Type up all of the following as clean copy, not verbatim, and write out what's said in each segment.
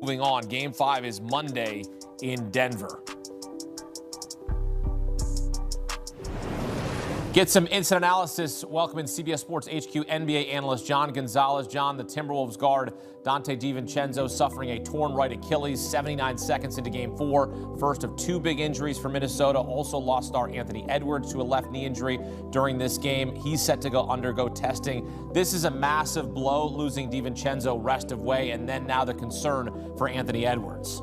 moving on. Game 5 is Monday in Denver. Get some instant analysis. Welcome in CBS Sports HQ NBA analyst John Gonzalez. John, the Timberwolves guard Dante DiVincenzo suffering a torn right Achilles 79 seconds into Game 4. First of 2 big injuries for Minnesota. Also lost star Anthony Edwards to a left knee injury during this game. He's set to undergo testing. This is a massive blow, losing DiVincenzo rest of way, and then now the concern for Anthony Edwards.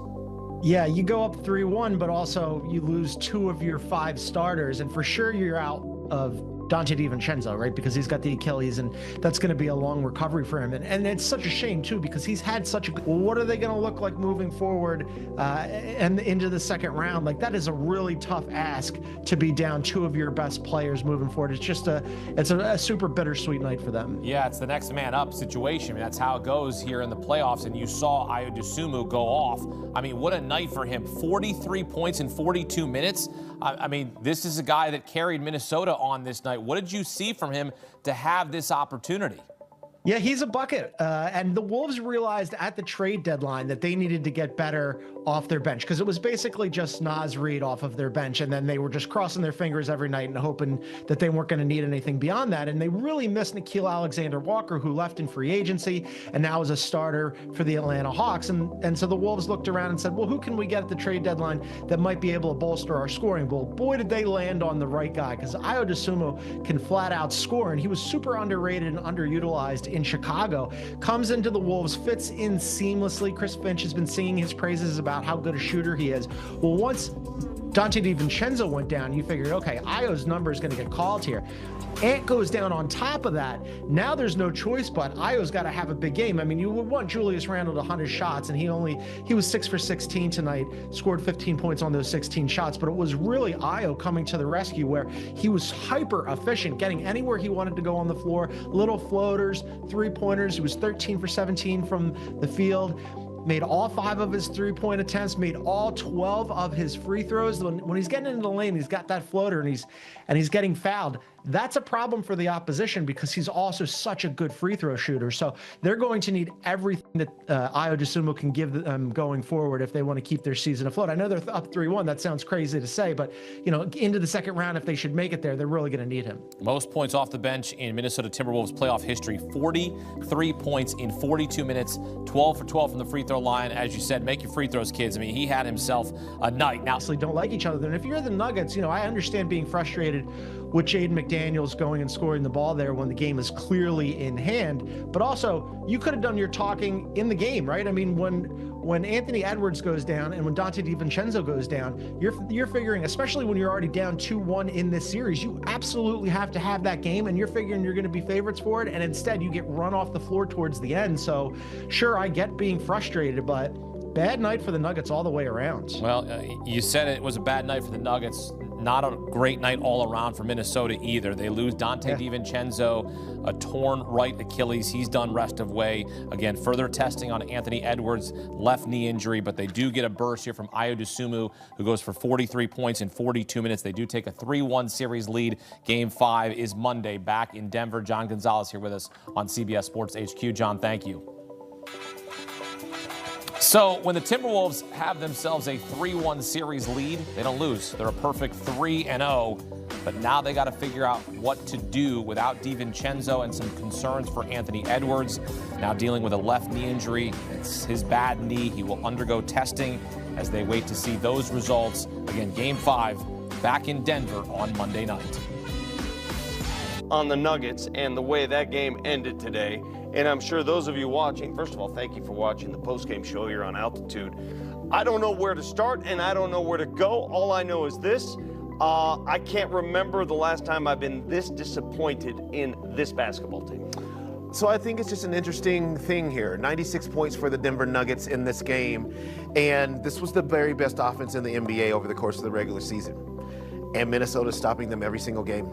Yeah, you go up 3-1, but also you lose 2 of your 5 starters, and for sure you're out of Dante DiVincenzo, right? Because he's got the Achilles, and that's going to be a long recovery for him. And it's such a shame, too, because he's had such a... What are they going to look like moving forward and into the second round? Like, that is a really tough ask to be down 2 of your best players moving forward. It's just a super bittersweet night for them. Yeah, it's the next man up situation. I mean, that's how it goes here in the playoffs, and you saw Ayo Dosunmu go off. I mean, what a night for him. 43 points in 42 minutes. I mean, this is a guy that carried Minnesota on this night. What did you see from him to have this opportunity? Yeah, he's a bucket. And the Wolves realized at the trade deadline that they needed to get better off their bench, because it was basically just Naz Reid off of their bench, and then they were just crossing their fingers every night and hoping that they weren't going to need anything beyond that. And they really missed Nickeil Alexander-Walker, who left in free agency and now is a starter for the Atlanta Hawks. And so the Wolves looked around and said, well, who can we get at the trade deadline that might be able to bolster our scoring? Well, boy, did they land on the right guy, because Ayo Dosunmu can flat out score, and he was super underrated and underutilized in Chicago. Comes into the Wolves, fits in seamlessly. Chris Finch has been singing his praises about how good a shooter he is. Well, once Dante DiVincenzo went down, you figured, okay, Ayo's number is going to get called here. Ant goes down on top of that. Now there's no choice but Ayo's got to have a big game. I mean, you would want Julius Randle to 100 shots, and he was 6 for 16 tonight, scored 15 points on those 16 shots, but it was really Ayo coming to the rescue, where he was hyper efficient, getting anywhere he wanted to go on the floor, little floaters, 3-pointers. He was 13 for 17 from the field. Made all 5 of his 3-point attempts, made all 12 of his free throws. When he's getting into the lane, he's got that floater, and he's getting fouled. That's a problem for the opposition, because he's also such a good free throw shooter. So they're going to need everything that Ayo Dosunmu can give them going forward if they want to keep their season afloat. I know they're up 3-1. That sounds crazy to say, but into the second round, if they should make it there, they're really going to need him. Most points off the bench in Minnesota Timberwolves playoff history, 43 points in 42 minutes, 12 for 12 from the free throw line. As you said, make your free throws, kids. I mean, he had himself a night. Now, don't like each other. And if you're the Nuggets, I understand being frustrated with Jayden McDaniels going and scoring the ball there when the game is clearly in hand. But also, you could have done your talking in the game, right? I mean, when Anthony Edwards goes down and when Dante DiVincenzo goes down, you're figuring, especially when you're already down 2-1 in this series, you absolutely have to have that game, and you're figuring you're going to be favorites for it, and instead you get run off the floor towards the end. So, sure, I get being frustrated, but bad night for the Nuggets all the way around. Well, you said it was a bad night for the Nuggets. Not a great night all around for Minnesota either. They lose Dante DiVincenzo, a torn right Achilles. He's done rest of way. Again, further testing on Anthony Edwards' left knee injury, but they do get a burst here from Ayo Dosunmu, who goes for 43 points in 42 minutes. They do take a 3-1 series lead. Game 5 is Monday back in Denver. John Gonzalez here with us on CBS Sports HQ. John, thank you. So when the Timberwolves have themselves a 3-1 series lead, they don't lose. They're a perfect 3-0. But now they got to figure out what to do without DiVincenzo and some concerns for Anthony Edwards. Now dealing with a left knee injury. It's his bad knee. He will undergo testing as they wait to see those results. Again, Game 5 back in Denver on Monday night. On the Nuggets and the way that game ended today. And I'm sure those of you watching, first of all, thank you for watching the postgame show here on Altitude. I don't know where to start and I don't know where to go. All I know is this. I can't remember the last time I've been this disappointed in this basketball team. So I think it's just an interesting thing here. 96 points for the Denver Nuggets in this game. And this was the very best offense in the NBA over the course of the regular season. And Minnesota's stopping them every single game.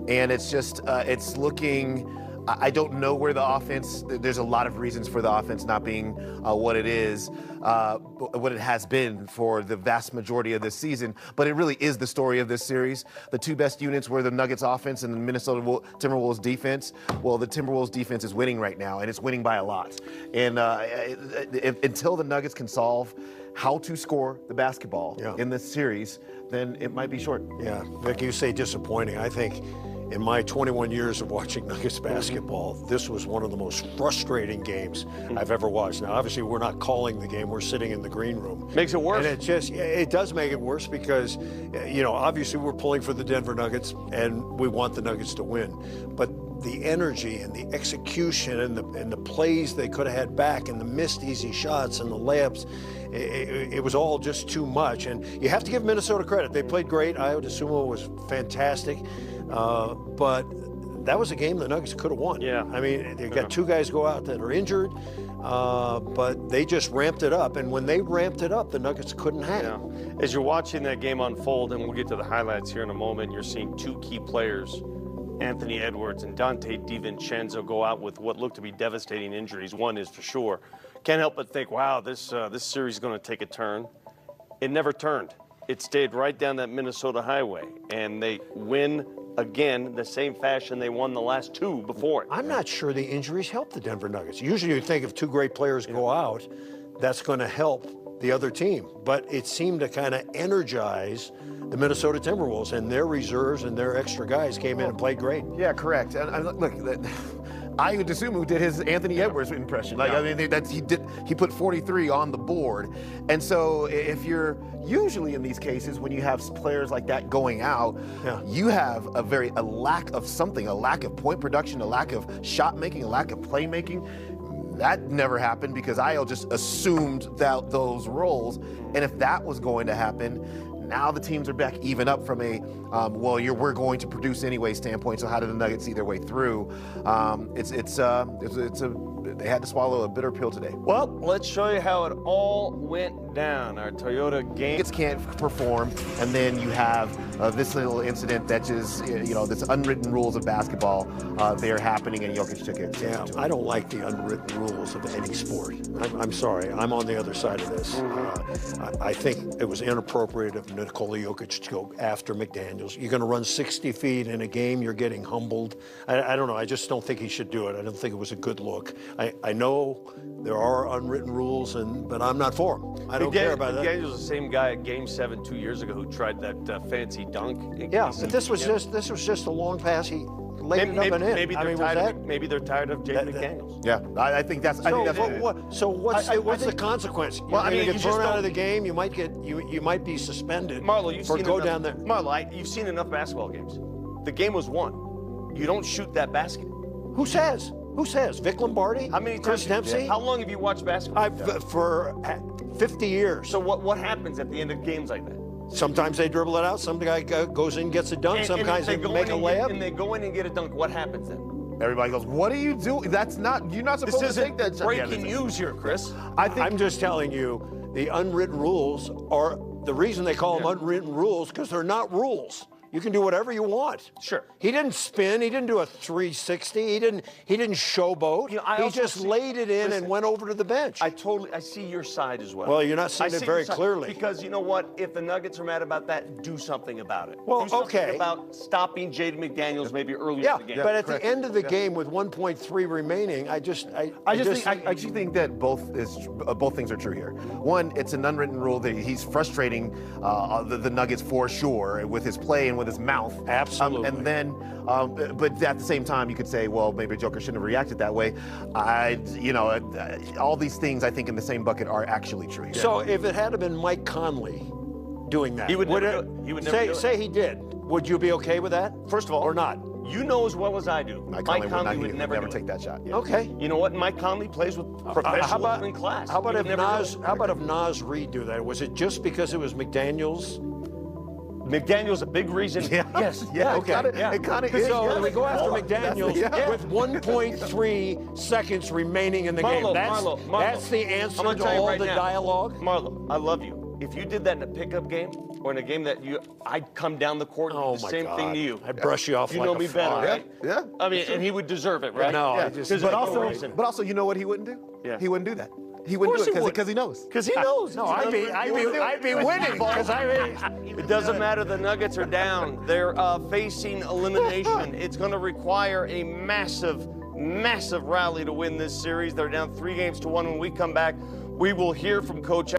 And it's just, it's looking I don't know where the offense, there's a lot of reasons for the offense not being what it is, what it has been for the vast majority of this season, but it really is the story of this series. The two best units were the Nuggets offense and the Minnesota Timberwolves defense. Well, the Timberwolves defense is winning right now, and it's winning by a lot. And until the Nuggets can solve how to score the basketball in this series, then it might be short. Yeah, Vic, you say disappointing. I think in my 21 years of watching Nuggets basketball, this was one of the most frustrating games I've ever watched. Now, obviously, we're not calling the game. We're sitting in the green room. Makes it worse. And it does make it worse because, obviously we're pulling for the Denver Nuggets and we want the Nuggets to win. But the energy and the execution and the plays they could have had back and the missed easy shots and the layups, it was all just too much. And you have to give Minnesota credit. They played great. Ayo Dosunmu was fantastic. But that was a game the Nuggets could have won. Yeah. I mean, they got two guys go out that are injured, but they just ramped it up. And when they ramped it up, the Nuggets couldn't hang. Yeah. As you're watching that game unfold, and we'll get to the highlights here in a moment, you're seeing two key players, Anthony Edwards and Dante DiVincenzo, go out with what looked to be devastating injuries. One is for sure. Can't help but think, wow, this series is going to take a turn. It never turned. It stayed right down that Minnesota highway, and they win again the same fashion they won the last two before it. I'm not sure the injuries help the Denver Nuggets. Usually you'd think if two great players go out, that's going to help the other team. But it seemed to kind of energize the Minnesota Timberwolves, and their reserves and their extra guys came in and played great. Yeah, correct. And look, Ayo Dosunmu did his Anthony Edwards impression. I mean, he put 43 on the board. And so if you're usually in these cases, when you have players like that going out, you have a lack of something, a lack of point production, a lack of shot making, a lack of play making. That never happened because Ayo just assumed those roles. And if that was going to happen, now the teams are back even up from a, we're going to produce anyway standpoint. So how did the Nuggets see their way through? They had to swallow a bitter pill today. Well, let's show you how it all went down. Our Toyota game. Nuggets can't perform, and then you have this little incident that just, this unwritten rules of basketball, they're happening, and Jokic took it. Yeah, I don't like the unwritten rules of any sport. I'm sorry, I'm on the other side of this. I think it was inappropriate of Nikola Jokic to go after McDaniels. You're going to run 60 feet in a game, you're getting humbled. I don't know, I just don't think he should do it. I don't think it was a good look. I know there are unwritten rules, but I'm not for them. I don't care about that. McDaniels was the same guy at Game 7 2 years ago who tried that fancy dunk. Yeah, but this was just a long pass. He laid it up and in. Maybe they're tired of Jayden McDaniels. Yeah, I think that's. So what's the consequence? Well, you get thrown out of the game. You might be suspended. Marlo, you've seen down there. Marlo, you've seen enough basketball games. The game was won. You don't shoot that basket. Who says? Who says? Vic Lombardi? How many Chris times? Dempsey? How long have you watched basketball? For 50 years. So what happens at the end of games like that? Sometimes they dribble it out. Some guy goes in and gets it done. Some guys make a layup. And they go in and get a dunk. What happens then? Everybody goes, what are you doing? You're not supposed to take that. This isn't breaking news here, Chris. I'm just telling you, the unwritten rules are, the reason they call them unwritten rules, because they're not rules. You can do whatever you want. Sure. He didn't spin. He didn't do a 360. He didn't showboat. He just laid it in and went over to the bench. I see your side as well. Well, you're not seeing it very clearly. Because you know what? If the Nuggets are mad about that, do something about it. Well, do something okay. about stopping Jayden McDaniels maybe earlier in the game. But at the end of the game with 1.3 remaining, I just think that both things are true here. One, it's an unwritten rule that he's frustrating the Nuggets for sure with his play and with his mouth. Absolutely. And then, but at the same time, you could say, well, maybe Joker shouldn't have reacted that way. All these things I think in the same bucket are actually true here. So if it had been Mike Conley doing that, he would never do it. Say he did. Would you be okay with that? First of all, or not? You know as well as I do. Mike Conley would never take that shot. Yeah. Okay. You know what? Mike Conley plays with professionals in class. How about if Nas Reed do that? Was it just because it was McDaniels? McDaniel's a big reason. Yeah. Yes. Yeah. Okay. It kind of is. So we go after McDaniels with 1.3 seconds remaining in the game. That's the answer to all the dialogue. Marlo, I love you. if you did that in a pickup game or in a game that I'd come down the court and do the same thing to you. I'd brush you off You like know a me better, fly. right? Yeah. I mean, and he would deserve it, right? No, Yeah. I just. But also, you know what he wouldn't do? Yeah. He wouldn't do that. He wouldn't do it because he knows. Because he knows. No, I'd be winning because It doesn't matter. The Nuggets are down. They're facing elimination. It's going to require a massive rally to win this series. They're down 3-1 when we come back. We will hear from Coach